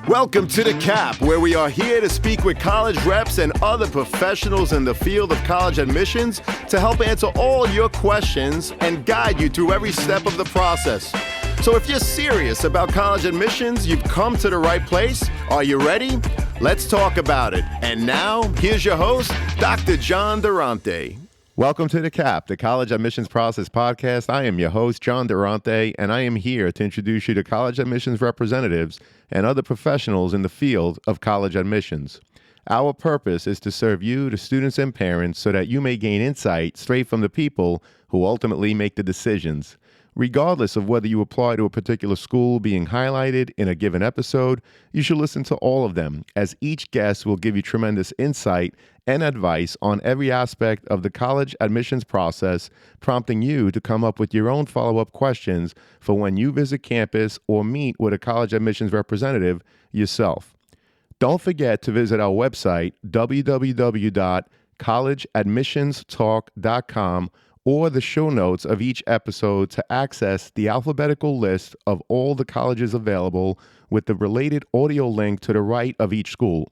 Welcome to The Cap, where we are here to speak with college reps and other professionals in the field of college admissions to help answer all your questions and guide you through every step of the process. So if you're serious about college admissions, you've come to the right place. Are you ready? Let's talk about it. And now, here's your host, Dr. John Durante. Welcome to The Cap, the College Admissions Process Podcast. I am your host, John Durante, and I am here to introduce you to college admissions representatives and other professionals in the field of college admissions. Our purpose is to serve you, the students and parents, so that you may gain insight straight from the people who ultimately make the decisions. Regardless of whether you apply to a particular school being highlighted in a given episode, you should listen to all of them, as each guest will give you tremendous insight and advice on every aspect of the college admissions process, prompting you to come up with your own follow-up questions for when you visit campus or meet with a college admissions representative yourself. Don't forget to visit our website, www.collegeadmissionstalk.com, or the show notes of each episode to access the alphabetical list of all the colleges available with the related audio link to the right of each school.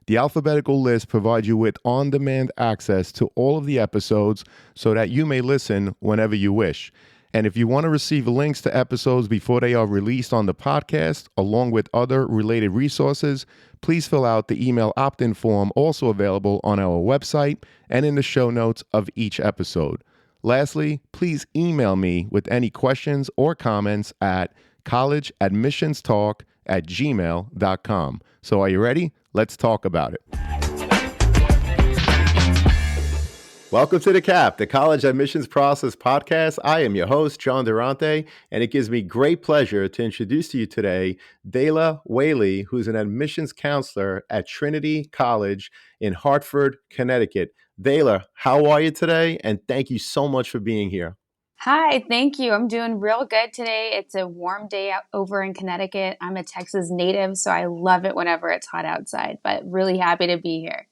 The alphabetical list provides you with on-demand access to all of the episodes so that you may listen whenever you wish. And if you want to receive links to episodes before they are released on the podcast, along with other related resources, please fill out the email opt-in form also available on our website and in the show notes of each episode. Lastly, please email me with any questions or comments at collegeadmissionstalk@gmail.com. So are you ready? Let's talk about it. Welcome to The Cap, the College Admissions Process Podcast. I am your host, John Durante, and it gives me great pleasure to introduce to you today Dayla Whaley, who's an admissions counselor at Trinity College in Hartford, Connecticut. Dayla, how are you today? And thank you so much for being here. Hi, thank you. I'm doing real good today. It's a warm day out over in Connecticut. I'm a Texas native, so I love it whenever it's hot outside, but really happy to be here.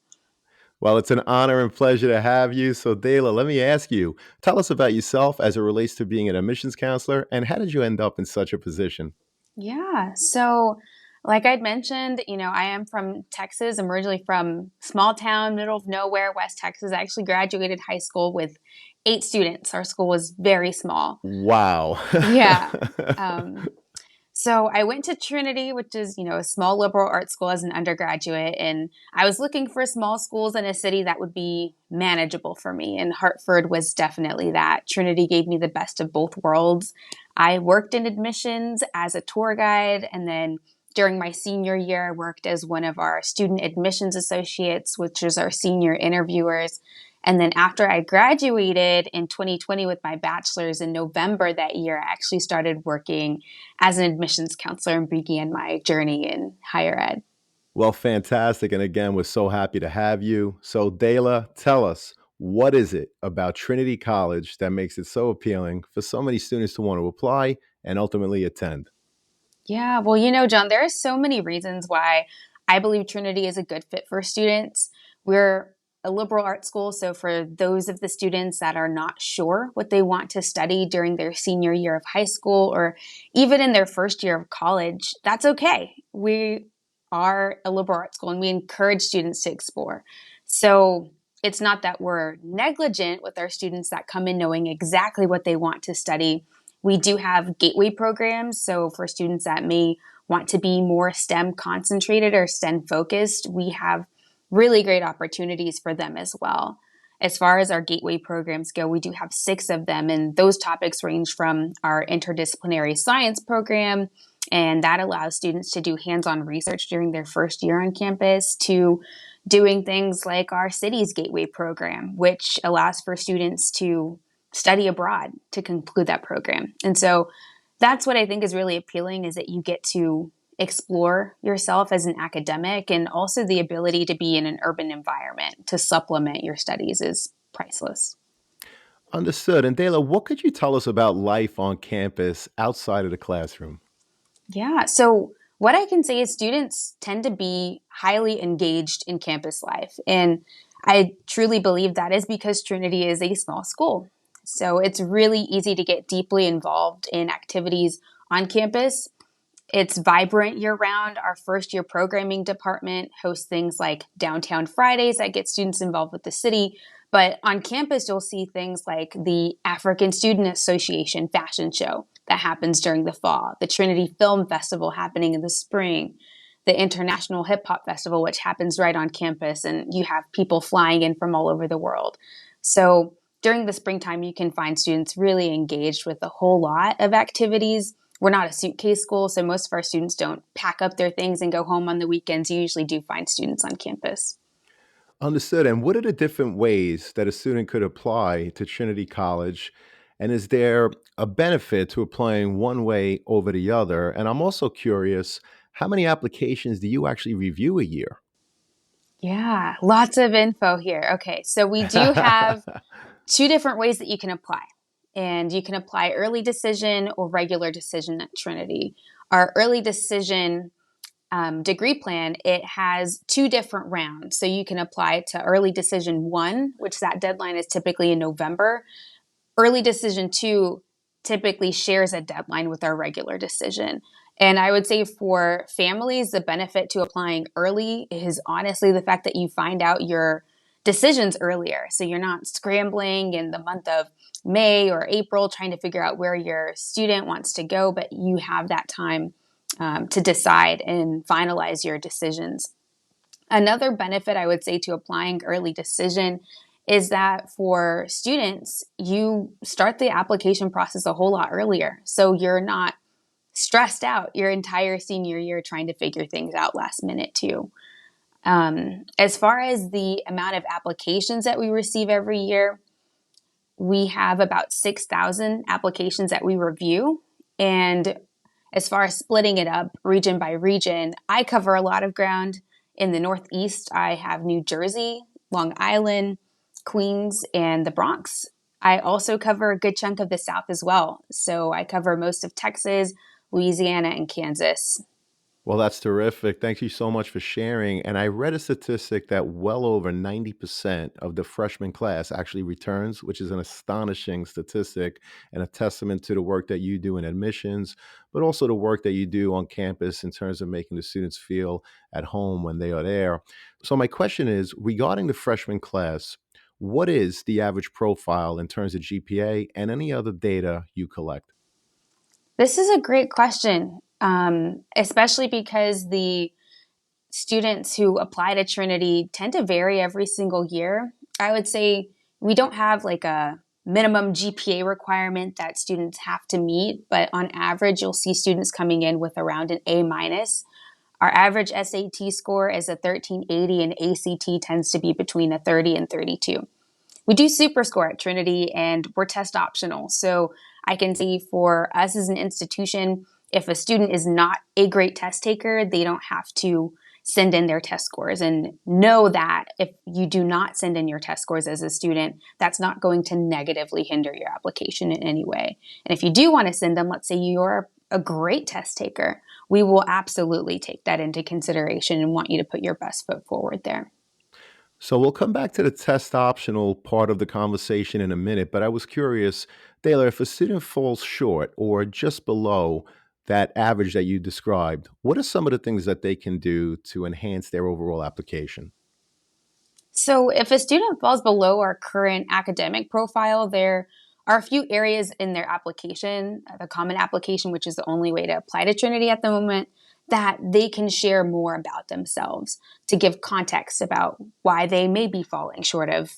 Well, it's an honor and pleasure to have you. So, Dayla, let me ask you, tell us about yourself as it relates to being an admissions counselor, and how did you end up in such a position? Yeah, so like I'd mentioned, I am from Texas. I'm originally from small town, middle of nowhere, West Texas. I actually graduated high school with 8 students. Our school was very small. Wow. Yeah. So I went to Trinity, which is, a small liberal arts school as an undergraduate. And I was looking for small schools in a city that would be manageable for me. And Hartford was definitely that. Trinity gave me the best of both worlds. I worked in admissions as a tour guide. And then during my senior year, I worked as one of our student admissions associates, which is our senior interviewers. And then after I graduated in 2020 with my bachelor's in November that year, I actually started working as an admissions counselor and began my journey in higher ed. Well, fantastic. And again, we're so happy to have you. So, Dayla, tell us, what is it about Trinity College that makes it so appealing for so many students to want to apply and ultimately attend? Yeah, well, John, there are so many reasons why I believe Trinity is a good fit for students. We're a liberal arts school, so for those of the students that are not sure what they want to study during their senior year of high school or even in their first year of college, that's okay. We are a liberal arts school and we encourage students to explore. So it's not that we're negligent with our students that come in knowing exactly what they want to study. We do have gateway programs. So for students that may want to be more STEM concentrated or STEM focused, we have really great opportunities for them as well. As far as our gateway programs go, we do have 6 of them, and those topics range from our interdisciplinary science program, and that allows students to do hands-on research during their first year on campus, to doing things like our city's gateway program, which allows for students to study abroad to conclude that program. And so that's what I think is really appealing, is that you get to explore yourself as an academic, and also the ability to be in an urban environment to supplement your studies is priceless. Understood. And Dayla, what could you tell us about life on campus outside of the classroom? Yeah, so what I can say is students tend to be highly engaged in campus life. And I truly believe that is because Trinity is a small school. So it's really easy to get deeply involved in activities on campus. It's vibrant year round. Our first year programming department hosts things like Downtown Fridays that get students involved with the city. But on campus, you'll see things like the African Student Association fashion show that happens during the fall, the Trinity Film Festival happening in the spring, the International Hip Hop Festival, which happens right on campus, and you have people flying in from all over the world. So during the springtime, you can find students really engaged with a whole lot of activities. We're not a suitcase school, so most of our students don't pack up their things and go home on the weekends. You usually do find students on campus. Understood. And what are the different ways that a student could apply to Trinity College? And is there a benefit to applying one way over the other? And I'm also curious, how many applications do you actually review a year? Yeah, lots of info here. Okay, so we do have two different ways that you can apply. And you can apply early decision or regular decision at Trinity. Our early decision degree plan, it has two different rounds. So you can apply to early decision 1, which that deadline is typically in November. Early decision 2 typically shares a deadline with our regular decision. And I would say for families, the benefit to applying early is honestly the fact that you find out your decisions earlier. So you're not scrambling in the month of May or April trying to figure out where your student wants to go, but you have that time to decide and finalize your decisions. Another benefit I would say to applying early decision is that for students, you start the application process a whole lot earlier. So you're not stressed out your entire senior year trying to figure things out last minute too. As far as the amount of applications that we receive every year, we have about 6,000 applications that we review. And as far as splitting it up region by region, I cover a lot of ground. In the Northeast, I have New Jersey, Long Island, Queens, and the Bronx. I also cover a good chunk of the South as well. So I cover most of Texas, Louisiana, and Kansas. Well, that's terrific. Thank you so much for sharing. And I read a statistic that well over 90% of the freshman class actually returns, which is an astonishing statistic and a testament to the work that you do in admissions, but also the work that you do on campus in terms of making the students feel at home when they are there. So, my question is regarding the freshman class, what is the average profile in terms of GPA and any other data you collect? This is a great question, especially because the students who apply to Trinity tend to vary every single year. I would say we don't have like a minimum GPA requirement that students have to meet, but on average, you'll see students coming in with around an A minus. Our average SAT score is a 1380 and ACT tends to be between a 30 and 32. We do super score at Trinity and we're test optional. So I can say for us as an institution, if a student is not a great test taker, they don't have to send in their test scores. And know that if you do not send in your test scores as a student, that's not going to negatively hinder your application in any way. And if you do want to send them, let's say you're a great test taker, we will absolutely take that into consideration and want you to put your best foot forward there. So we'll come back to the test optional part of the conversation in a minute, but I was curious, Taylor, if a student falls short or just below that average that you described, what are some of the things that they can do to enhance their overall application? So, if a student falls below our current academic profile, there are a few areas in their application, the common application, which is the only way to apply to Trinity at the moment, that they can share more about themselves to give context about why they may be falling short of,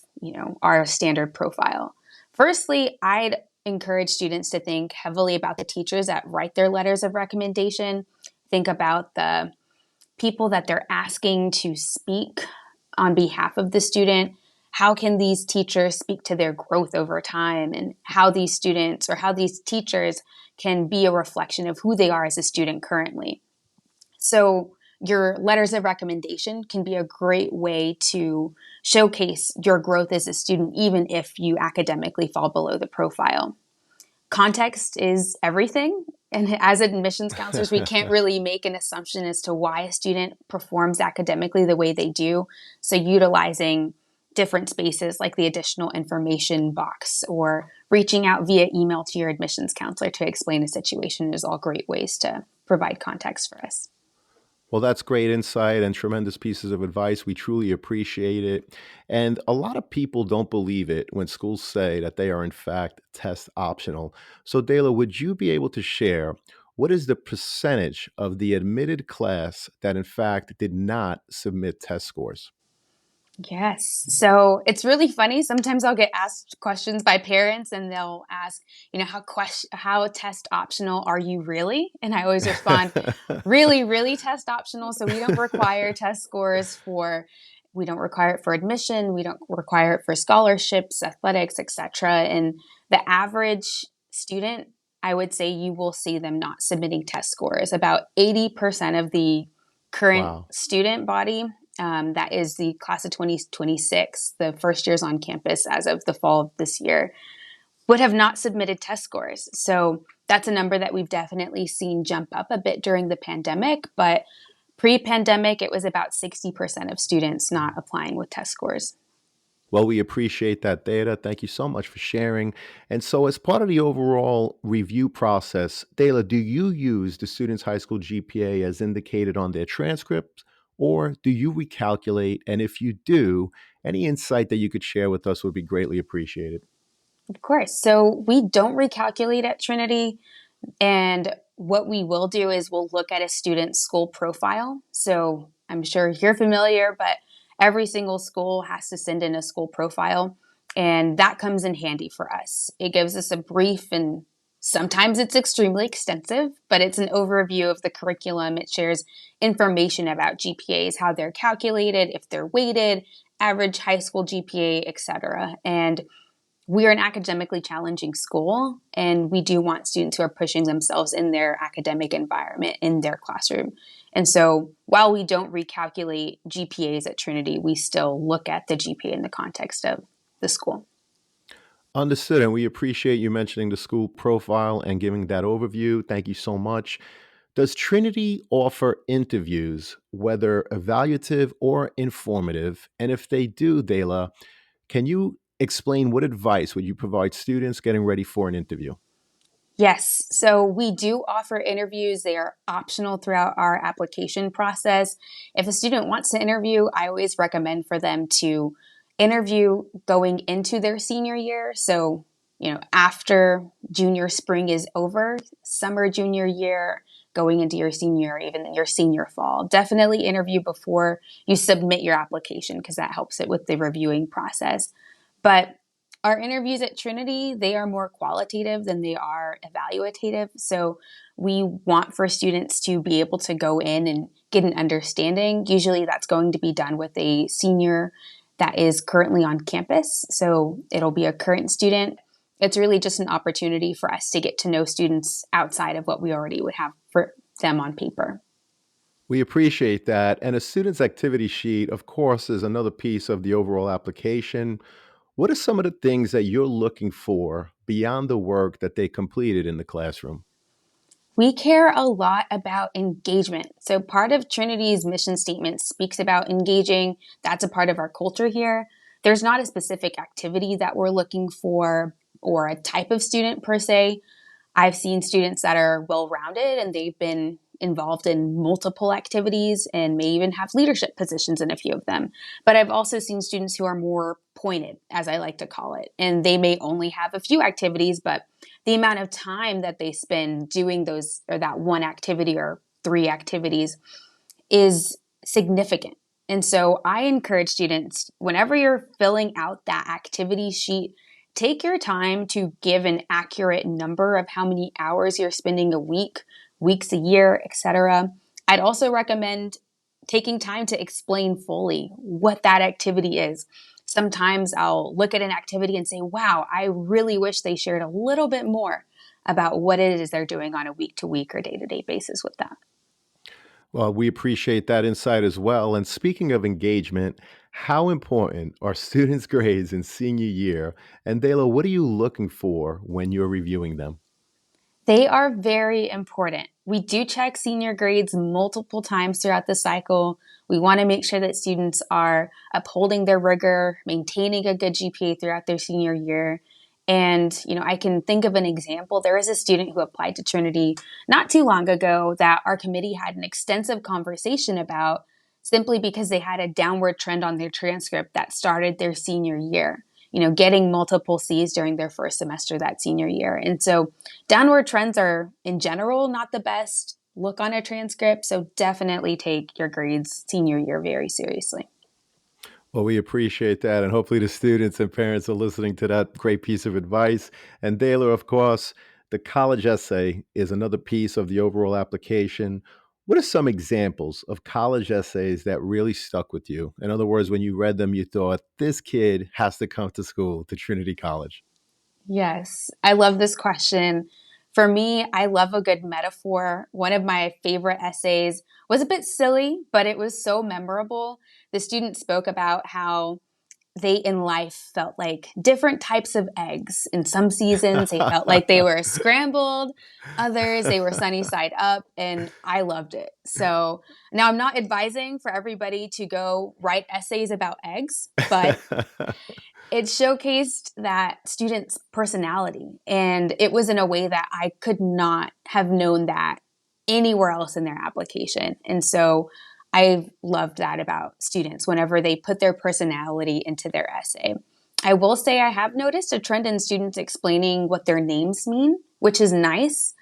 our standard profile. Firstly, I'd encourage students to think heavily about the teachers that write their letters of recommendation. Think about the people that they're asking to speak on behalf of the student. How can these teachers speak to their growth over time, and how these students or how these teachers can be a reflection of who they are as a student currently? So your letters of recommendation can be a great way to showcase your growth as a student, even if you academically fall below the profile. Context is everything. And as admissions counselors, we can't really make an assumption as to why a student performs academically the way they do. So utilizing different spaces like the additional information box or reaching out via email to your admissions counselor to explain a situation is all great ways to provide context for us. Well, that's great insight and tremendous pieces of advice. We truly appreciate it. And a lot of people don't believe it when schools say that they are, in fact, test optional. So, Dayla, would you be able to share what is the percentage of the admitted class that, in fact, did not submit test scores? Yes. So it's really funny. Sometimes I'll get asked questions by parents and they'll ask, how test optional are you really? And I always respond, really, really test optional. So we don't require test scores we don't require it for admission. We don't require it for scholarships, athletics, etc. And the average student, I would say you will see them not submitting test scores. About 80% of the current Wow. student body, that is the class of 2026, the first years on campus as of the fall of this year, would have not submitted test scores. So that's a number that we've definitely seen jump up a bit during the pandemic, but pre-pandemic, it was about 60% of students not applying with test scores. Well, we appreciate that data. Thank you so much for sharing. And so, as part of the overall review process, Dayla, do you use the student's high school GPA as indicated on their transcript, or do you recalculate? And if you do, any insight that you could share with us would be greatly appreciated. Of course. So we don't recalculate at Trinity. And what we will do is we'll look at a student's school profile. So I'm sure you're familiar, but every single school has to send in a school profile. And that comes in handy for us. It gives us a brief, and sometimes it's extremely extensive, but it's an overview of the curriculum. It shares information about GPAs, how they're calculated, if they're weighted, average high school GPA, etc. And we're an academically challenging school, and we do want students who are pushing themselves in their academic environment, in their classroom. And so while we don't recalculate GPAs at Trinity, we still look at the GPA in the context of the school. Understood. And we appreciate you mentioning the school profile and giving that overview. Thank you so much. Does Trinity offer interviews, whether evaluative or informative? And if they do, Dayla, can you explain what advice would you provide students getting ready for an interview? Yes. So we do offer interviews. They are optional throughout our application process. If a student wants to interview, I always recommend for them to interview going into their senior year. So, after junior spring is over, summer junior year, going into your senior, even your senior fall. Definitely interview before you submit your application because that helps it with the reviewing process. But our interviews at Trinity, they are more qualitative than they are evaluative. So we want for students to be able to go in and get an understanding. Usually that's going to be done with a senior that is currently on campus. So it'll be a current student. It's really just an opportunity for us to get to know students outside of what we already would have for them on paper. We appreciate that. And a student's activity sheet, of course, is another piece of the overall application. What are some of the things that you're looking for beyond the work that they completed in the classroom? We care a lot about engagement. So part of Trinity's mission statement speaks about engaging. That's a part of our culture here. There's not a specific activity that we're looking for or a type of student per se. I've seen students that are well-rounded and they've been involved in multiple activities and may even have leadership positions in a few of them. But I've also seen students who are more pointed, as I like to call it, and they may only have a few activities, but the amount of time that they spend doing those or that one activity or three activities is significant. And so I encourage students, whenever you're filling out that activity sheet, take your time to give an accurate number of how many hours you're spending a week, weeks a year, etc. I'd also recommend taking time to explain fully what that activity is. Sometimes I'll look at an activity and say, wow, I really wish they shared a little bit more about what it is they're doing on a week to week or day to day basis with that. Well, we appreciate that insight as well. And speaking of engagement, how important are students' grades in senior year? And Dayla, what are you looking for when you're reviewing them? They are very important. We do check senior grades multiple times throughout the cycle. We want to make sure that students are upholding their rigor, maintaining a good GPA throughout their senior year. And, I can think of an example. There is a student who applied to Trinity not too long ago that our committee had an extensive conversation about simply because they had a downward trend on their transcript that started their senior year, getting multiple C's during their first semester that senior year. And so downward trends are in general not the best look on a transcript. So definitely take your grades senior year very seriously. Well, we appreciate that. And hopefully the students and parents are listening to that great piece of advice. And Dayla, of course, the college essay is another piece of the overall application. What are some examples of college essays that really stuck with you? In other words, when you read them, you thought, this kid has to come to school, to Trinity College. Yes, I love this question. For me, I love a good metaphor. One of my favorite essays was a bit silly, but it was so memorable. The student spoke about how they in life felt like different types of eggs. In some seasons, they felt like they were scrambled, others, they were sunny side up, and I loved it. So now I'm not advising for everybody to go write essays about eggs, but it showcased that student's personality. And it was in a way that I could not have known that anywhere else in their application. And so I've loved that about students whenever they put their personality into their essay. I will say I have noticed a trend in students explaining what their names mean, which is nice,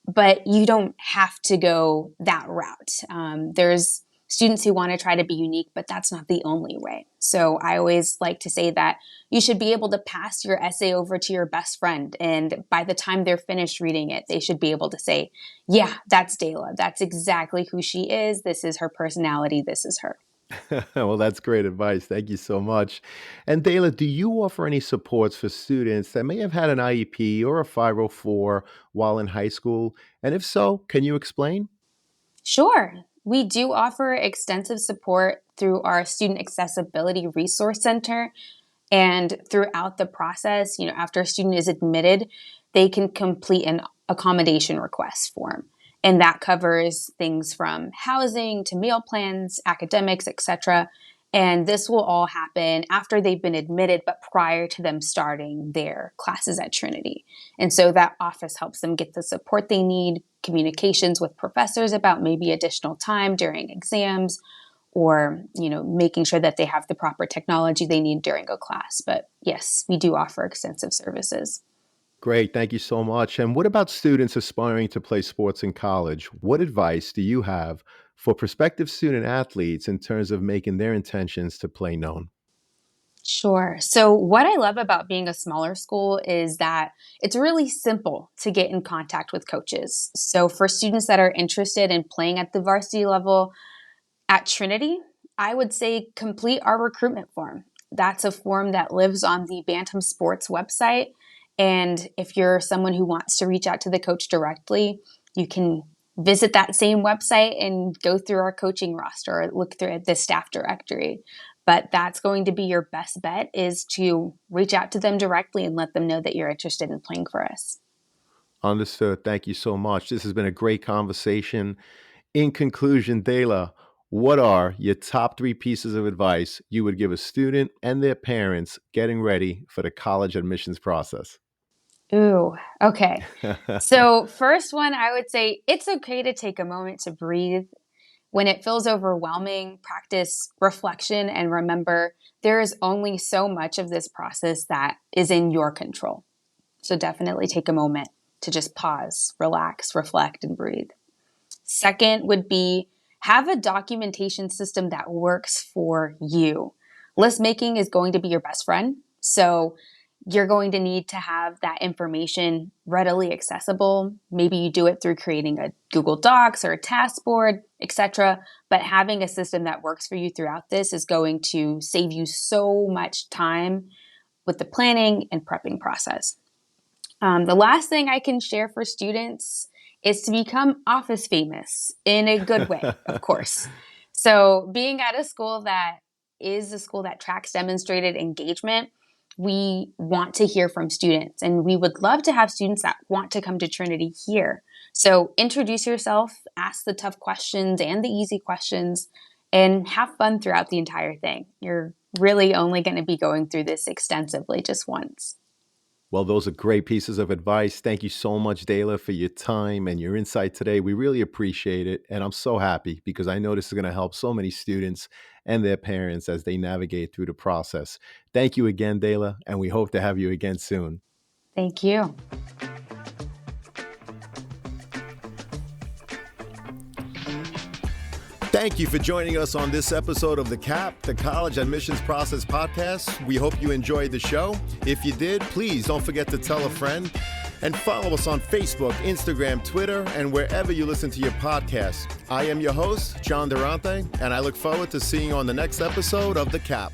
but you don't have to go that route. There's students who want to try to be unique, but that's not the only way. So I always like to say that you should be able to pass your essay over to your best friend. And by the time they're finished reading it, they should be able to say, yeah, that's Dayla. That's exactly who she is. This is her personality. This is her. Well, that's great advice. Thank you so much. And Dayla, do you offer any supports for students that may have had an IEP or a 504 while in high school? And if so, can you explain? Sure. We do offer extensive support through our Student Accessibility Resource Center. And throughout the process, after a student is admitted, they can complete an accommodation request form. And that covers things from housing to meal plans, academics, etc. And this will all happen after they've been admitted, but prior to them starting their classes at Trinity. And so that office helps them get the support they need, communications with professors about maybe additional time during exams, or making sure that they have the proper technology they need during a class. But yes, we do offer extensive services. Great. Thank you so much. And what about students aspiring to play sports in college? What advice do you have for prospective student athletes in terms of making their intentions to play known? Sure. So, what I love about being a smaller school is that it's really simple to get in contact with coaches. So, for students that are interested in playing at the varsity level at Trinity, I would say complete our recruitment form. That's a form that lives on the Bantam Sports website. And if you're someone who wants to reach out to the coach directly, you can visit that same website and go through our coaching roster or look through the staff directory. But that's going to be your best bet, is to reach out to them directly and let them know that you're interested in playing for us. Understood. Thank you so much. This has been a great conversation. In conclusion, Dayla, what are your top three pieces of advice you would give a student and their parents getting ready for the college admissions process? Ooh, okay. So, first one, I would say it's okay to take a moment to breathe. When it feels overwhelming, practice reflection and remember there is only so much of this process that is in your control. So, definitely take a moment to just pause, relax, reflect, and breathe. Second would be have a documentation system that works for you. List making is going to be your best friend. So you're going to need to have that information readily accessible. Maybe you do it through creating a Google Docs or a task board, etc. But having a system that works for you throughout this is going to save you so much time with the planning and prepping process. The last thing I can share for students is to become office famous in a good way, of course. So, being at a school that is a school that tracks demonstrated engagement, we want to hear from students, and we would love to have students that want to come to Trinity here. So, introduce yourself, ask the tough questions and the easy questions, and have fun throughout the entire thing. You're really only going to be going through this extensively just once. Well, those are great pieces of advice. Thank you so much, Dayla, for your time and your insight today. We really appreciate it. And I'm so happy because I know this is going to help so many students and their parents as they navigate through the process. Thank you again, Dayla, and we hope to have you again soon. Thank you. Thank you for joining us on this episode of the CAP, the College Admissions Process Podcast. We hope you enjoyed the show. If you did, please don't forget to tell a friend and follow us on Facebook, Instagram, Twitter, and wherever you listen to your podcast. I am your host, John Durante, and I look forward to seeing you on the next episode of the CAP.